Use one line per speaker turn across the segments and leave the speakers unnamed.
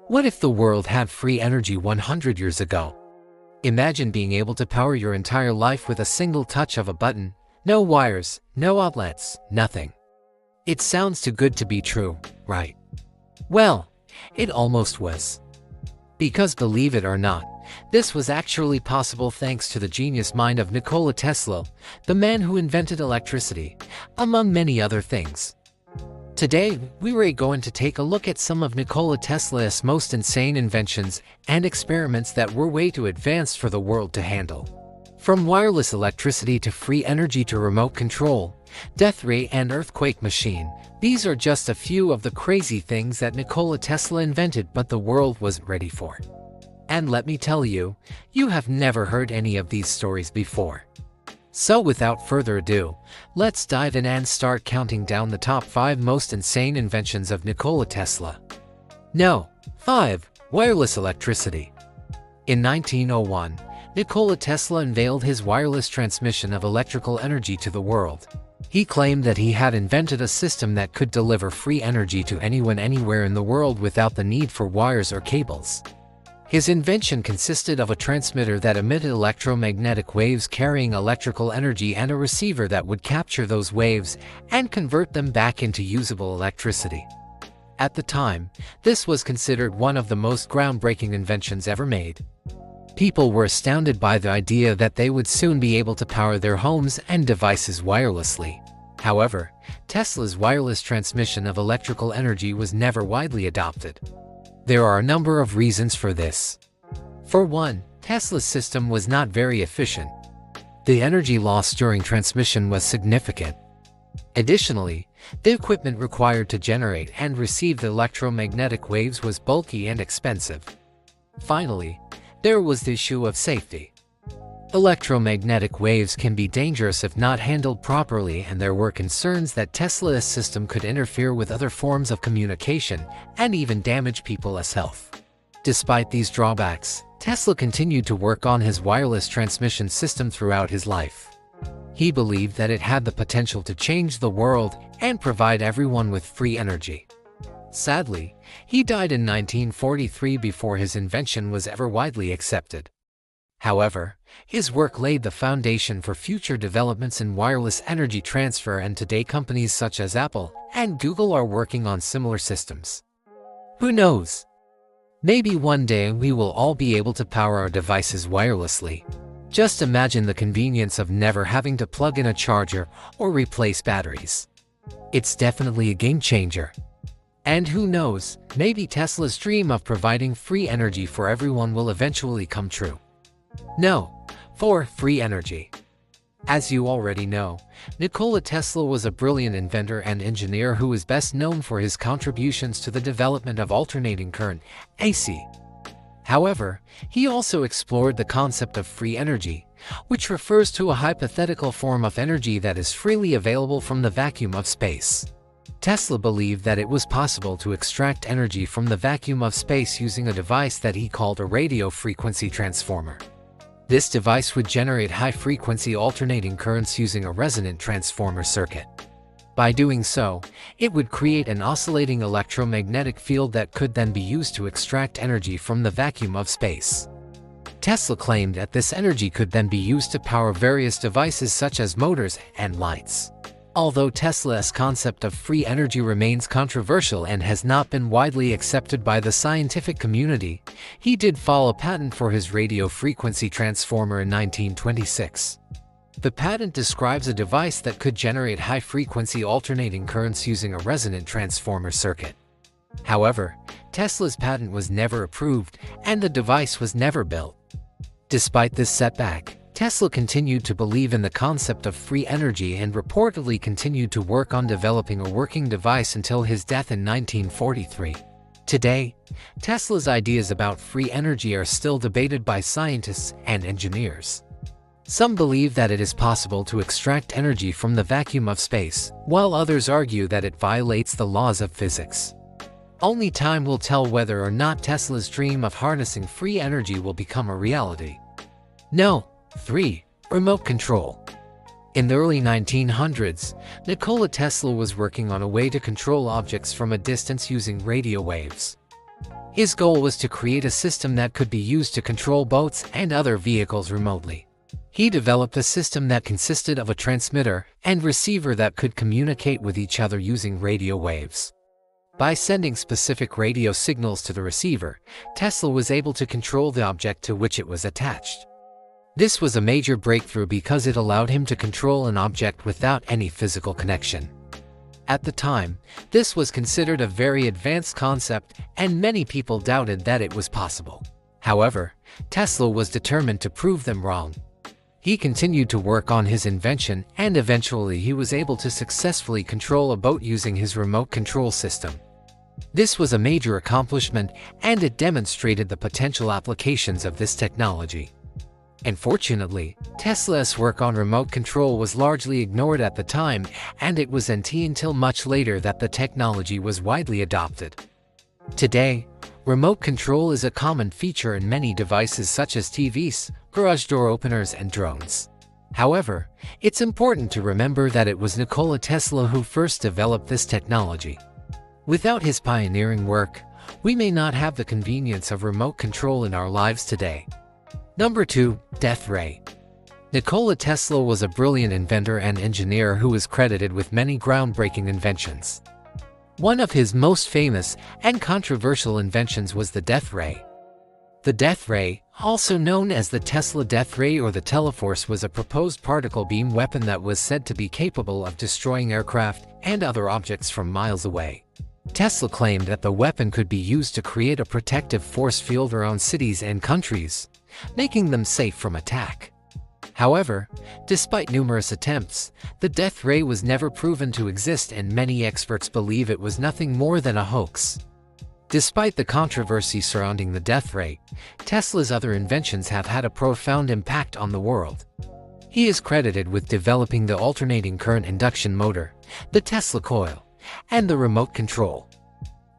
What if the world had free energy 100 years ago? Imagine being able to power your entire life with a single touch of a button. No wires, no outlets, nothing. It sounds too good to be true, right? Well, it almost was. Because believe it or not, this was actually possible thanks to the genius mind of Nikola Tesla, the man who invented electricity, among many other things. Today, we are going to take a look at some of Nikola Tesla's most insane inventions and experiments that were way too advanced for the world to handle. From wireless electricity to free energy to remote control, death ray and earthquake machine, these are just a few of the crazy things that Nikola Tesla invented but the world wasn't ready for. And let me tell you, you have never heard any of these stories before. So without further ado, let's dive in and start counting down the top 5 most insane inventions of Nikola Tesla. No. 5. Wireless electricity. In 1901, Nikola Tesla unveiled his wireless transmission of electrical energy to the world. He claimed that he had invented a system that could deliver free energy to anyone anywhere in the world without the need for wires or cables. His invention consisted of a transmitter that emitted electromagnetic waves carrying electrical energy and a receiver that would capture those waves and convert them back into usable electricity. At the time, this was considered one of the most groundbreaking inventions ever made. People were astounded by the idea that they would soon be able to power their homes and devices wirelessly. However, Tesla's wireless transmission of electrical energy was never widely adopted. There are a number of reasons for this. For one, Tesla's system was not very efficient. The energy loss during transmission was significant. Additionally, the equipment required to generate and receive the electromagnetic waves was bulky and expensive. Finally, there was the issue of safety. Electromagnetic waves can be dangerous if not handled properly, and there were concerns that Tesla's system could interfere with other forms of communication and even damage people's health. Despite these drawbacks, Tesla continued to work on his wireless transmission system throughout his life. He believed that it had the potential to change the world and provide everyone with free energy. Sadly, he died in 1943 before his invention was ever widely accepted. However, his work laid the foundation for future developments in wireless energy transfer, and today companies such as Apple and Google are working on similar systems. Who knows? Maybe one day we will all be able to power our devices wirelessly. Just imagine the convenience of never having to plug in a charger or replace batteries. It's definitely a game changer. And who knows, maybe Tesla's dream of providing free energy for everyone will eventually come true. No. 4. Free energy. As you already know, Nikola Tesla was a brilliant inventor and engineer who is best known for his contributions to the development of alternating current, AC. However, he also explored the concept of free energy, which refers to a hypothetical form of energy that is freely available from the vacuum of space. Tesla believed that it was possible to extract energy from the vacuum of space using a device that he called a radio frequency transformer. This device would generate high-frequency alternating currents using a resonant transformer circuit. By doing so, it would create an oscillating electromagnetic field that could then be used to extract energy from the vacuum of space. Tesla claimed that this energy could then be used to power various devices such as motors and lights. Although Tesla's concept of free energy remains controversial and has not been widely accepted by the scientific community, he did file a patent for his radio frequency transformer in 1926. The patent describes a device that could generate high-frequency alternating currents using a resonant transformer circuit. However, Tesla's patent was never approved, and the device was never built. Despite this setback, Tesla continued to believe in the concept of free energy and reportedly continued to work on developing a working device until his death in 1943. Today, Tesla's ideas about free energy are still debated by scientists and engineers. Some believe that it is possible to extract energy from the vacuum of space, while others argue that it violates the laws of physics. Only time will tell whether or not Tesla's dream of harnessing free energy will become a reality. No. 3. Remote control. In the early 1900s, Nikola Tesla was working on a way to control objects from a distance using radio waves. His goal was to create a system that could be used to control boats and other vehicles remotely. He developed a system that consisted of a transmitter and receiver that could communicate with each other using radio waves. By sending specific radio signals to the receiver, Tesla was able to control the object to which it was attached. This was a major breakthrough because it allowed him to control an object without any physical connection. At the time, this was considered a very advanced concept, and many people doubted that it was possible. However, Tesla was determined to prove them wrong. He continued to work on his invention, and eventually he was able to successfully control a boat using his remote control system. This was a major accomplishment, and it demonstrated the potential applications of this technology. Unfortunately, Tesla's work on remote control was largely ignored at the time, and it wasn't until much later that the technology was widely adopted. Today, remote control is a common feature in many devices such as TVs, garage door openers, and drones. However, it's important to remember that it was Nikola Tesla who first developed this technology. Without his pioneering work, we may not have the convenience of remote control in our lives today. Number 2. Death ray. Nikola Tesla was a brilliant inventor and engineer who is credited with many groundbreaking inventions. One of his most famous and controversial inventions was the death ray. The death ray, also known as the Tesla death ray or the Teleforce, was a proposed particle beam weapon that was said to be capable of destroying aircraft and other objects from miles away. Tesla claimed that the weapon could be used to create a protective force field around cities and countries, making them safe from attack. However, despite numerous attempts, the death ray was never proven to exist, and many experts believe it was nothing more than a hoax. Despite the controversy surrounding the death ray, Tesla's other inventions have had a profound impact on the world. He is credited with developing the alternating current induction motor, the Tesla coil, and the remote control.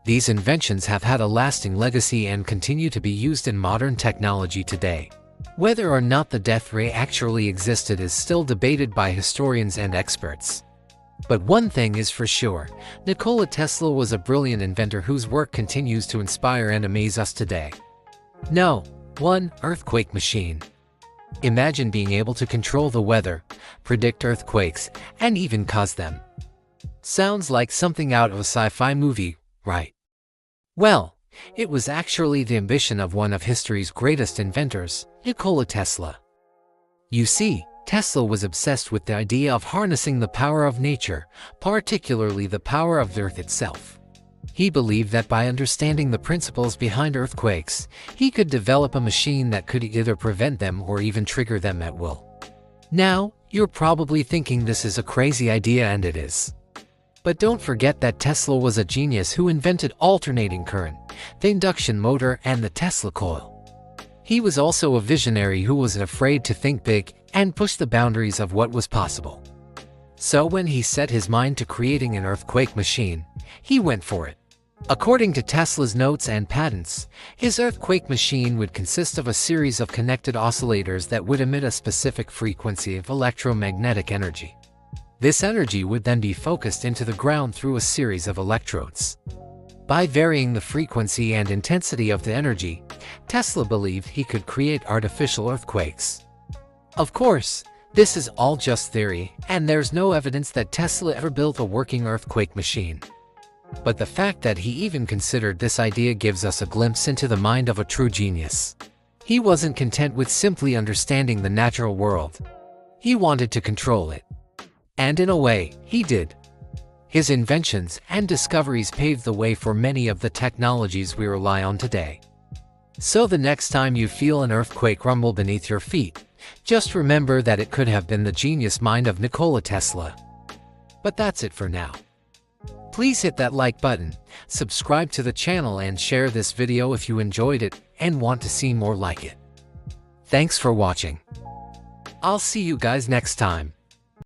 These inventions have had a lasting legacy and continue to be used in modern technology today. Whether or not the death ray actually existed is still debated by historians and experts. But one thing is for sure, Nikola Tesla was a brilliant inventor whose work continues to inspire and amaze us today. No. 1. Earthquake machine. Imagine being able to control the weather, predict earthquakes, and even cause them. Sounds like something out of a sci-fi movie, right? Well, it was actually the ambition of one of history's greatest inventors, Nikola Tesla. You see, Tesla was obsessed with the idea of harnessing the power of nature, particularly the power of the earth itself. He believed that by understanding the principles behind earthquakes, he could develop a machine that could either prevent them or even trigger them at will. Now, you're probably thinking this is a crazy idea, and it is. But don't forget that Tesla was a genius who invented alternating current, the induction motor, and the Tesla coil. He was also a visionary who wasn't afraid to think big and push the boundaries of what was possible. So when he set his mind to creating an earthquake machine, he went for it. According to Tesla's notes and patents, his earthquake machine would consist of a series of connected oscillators that would emit a specific frequency of electromagnetic energy. This energy would then be focused into the ground through a series of electrodes. By varying the frequency and intensity of the energy, Tesla believed he could create artificial earthquakes. Of course, this is all just theory, and there's no evidence that Tesla ever built a working earthquake machine. But the fact that he even considered this idea gives us a glimpse into the mind of a true genius. He wasn't content with simply understanding the natural world. He wanted to control it. And in a way, he did. His inventions and discoveries paved the way for many of the technologies we rely on today. So the next time you feel an earthquake rumble beneath your feet, just remember that it could have been the genius mind of Nikola Tesla. But that's it for now. Please hit that like button, subscribe to the channel, and share this video if you enjoyed it and want to see more like it. Thanks for watching. I'll see you guys next time.